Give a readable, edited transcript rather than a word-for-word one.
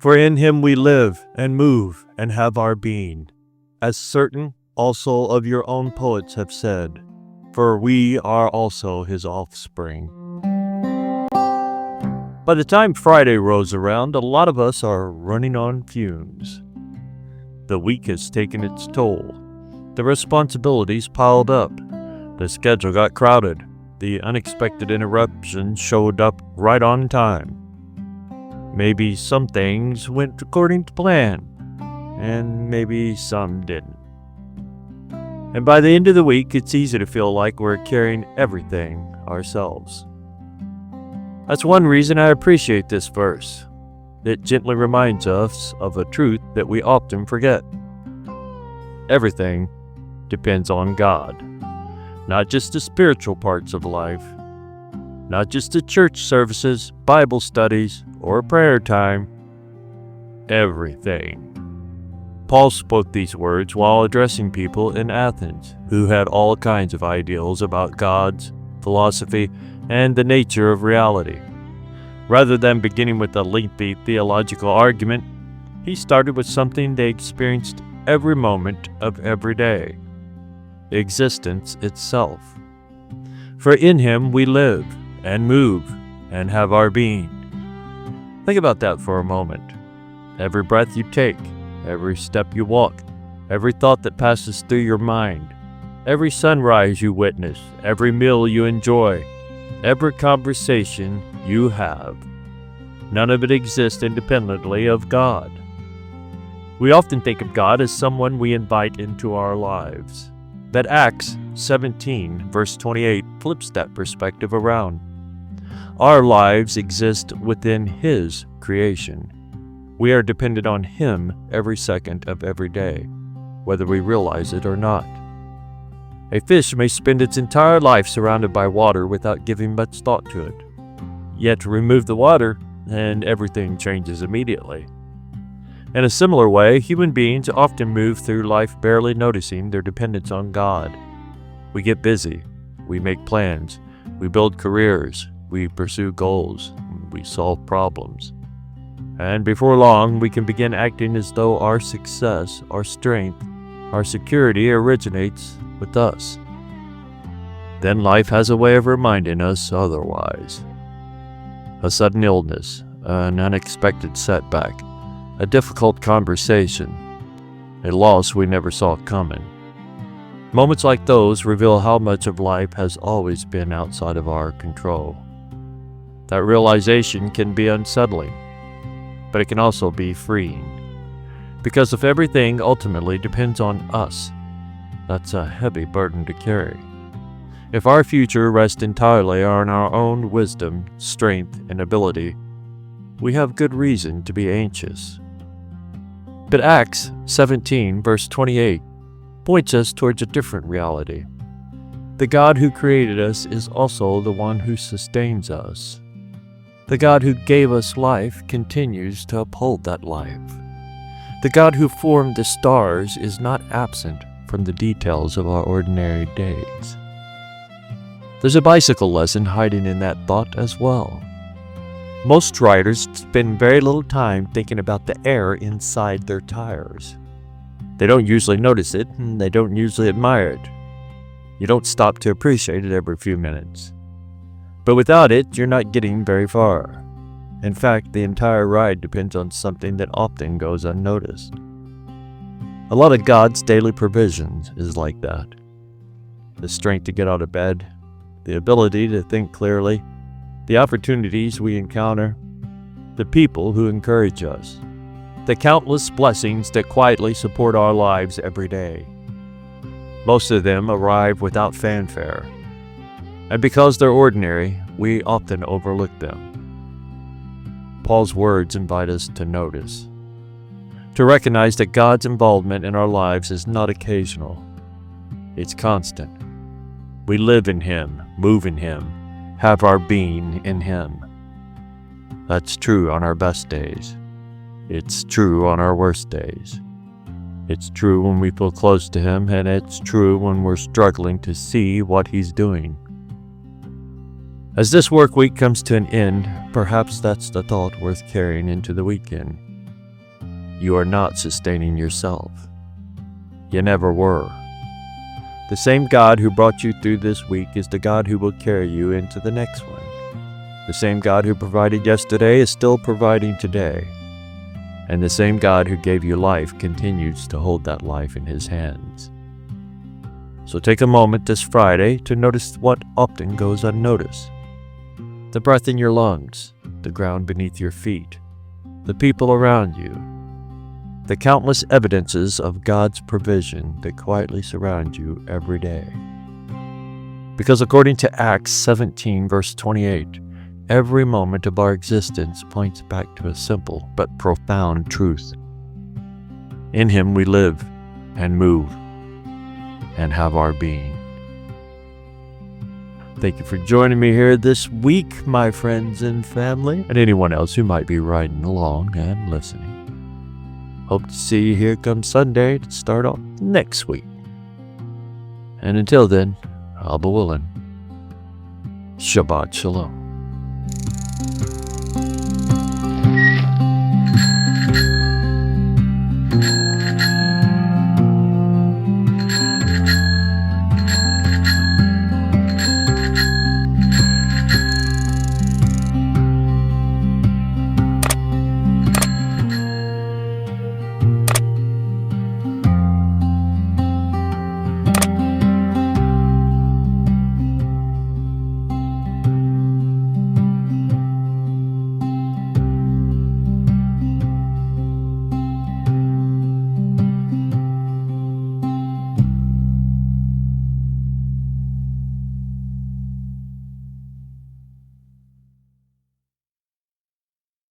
For in him we live and move and have our being, as certain also of your own poets have said, for we are also his offspring. By the time Friday rolls around, a lot of us are running on fumes. The week has taken its toll. The responsibilities piled up. The schedule got crowded. The unexpected interruption showed up right on time. Maybe some things went according to plan, and maybe some didn't. And by the end of the week, it's easy to feel like we're carrying everything ourselves. That's one reason I appreciate this verse. It gently reminds us of a truth that we often forget. Everything depends on God. Not just the spiritual parts of life, not just the church services, Bible studies, or prayer time. Everything. Paul spoke these words while addressing people in Athens who had all kinds of ideals about gods, philosophy, and the nature of reality. Rather than beginning with a lengthy theological argument, he started with something they experienced every moment of every day: existence itself. For in him we live and move and have our being. Think about that for a moment. Every breath you take, every step you walk, every thought that passes through your mind, every sunrise you witness, every meal you enjoy, every conversation you have, none of it exists independently of God. We often think of God as someone we invite into our lives. But Acts 17, verse 28 flips that perspective around. Our lives exist within His creation. We are dependent on Him every second of every day, whether we realize it or not. A fish may spend its entire life surrounded by water without giving much thought to it. Yet remove the water, and everything changes immediately. In a similar way, human beings often move through life barely noticing their dependence on God. We get busy, we make plans, we build careers, we pursue goals, we solve problems. And before long, we can begin acting as though our success, our strength, our security originates with us. Then life has a way of reminding us otherwise. A sudden illness, an unexpected setback, a difficult conversation, a loss we never saw coming. Moments like those reveal how much of life has always been outside of our control. That realization can be unsettling, but it can also be freeing. Because if everything ultimately depends on us, that's a heavy burden to carry. If our future rests entirely on our own wisdom, strength, and ability, we have good reason to be anxious. But Acts 17, verse 28, points us towards a different reality. The God who created us is also the one who sustains us. The God who gave us life continues to uphold that life. The God who formed the stars is not absent from the details of our ordinary days. There's a bicycle lesson hiding in that thought as well. Most riders spend very little time thinking about the air inside their tires. They don't usually notice it, and they don't usually admire it. You don't stop to appreciate it every few minutes. But without it, you're not getting very far. In fact, the entire ride depends on something that often goes unnoticed. A lot of God's daily provisions is like that. The strength to get out of bed, the ability to think clearly, the opportunities we encounter, the people who encourage us, the countless blessings that quietly support our lives every day. Most of them arrive without fanfare, and because they're ordinary, we often overlook them. Paul's words invite us to notice, to recognize that God's involvement in our lives is not occasional, it's constant. We live in Him, move in Him, have our being in Him. That's true on our best days. It's true on our worst days. It's true when we feel close to Him, and it's true when we're struggling to see what He's doing. As this work week comes to an end, perhaps that's the thought worth carrying into the weekend. You are not sustaining yourself. You never were. The same God who brought you through this week is the God who will carry you into the next one. The same God who provided yesterday is still providing today. And the same God who gave you life continues to hold that life in His hands. So take a moment this Friday to notice what often goes unnoticed. The breath in your lungs, the ground beneath your feet, the people around you, the countless evidences of God's provision that quietly surround you every day. Because according to Acts 17, verse 28, every moment of our existence points back to a simple but profound truth. In Him we live and move and have our being. Thank you for joining me here this week, my friends and family, and anyone else who might be riding along and listening. Hope to see you here come Sunday to start off next week. And until then, Allah willing, Shabbat Shalom.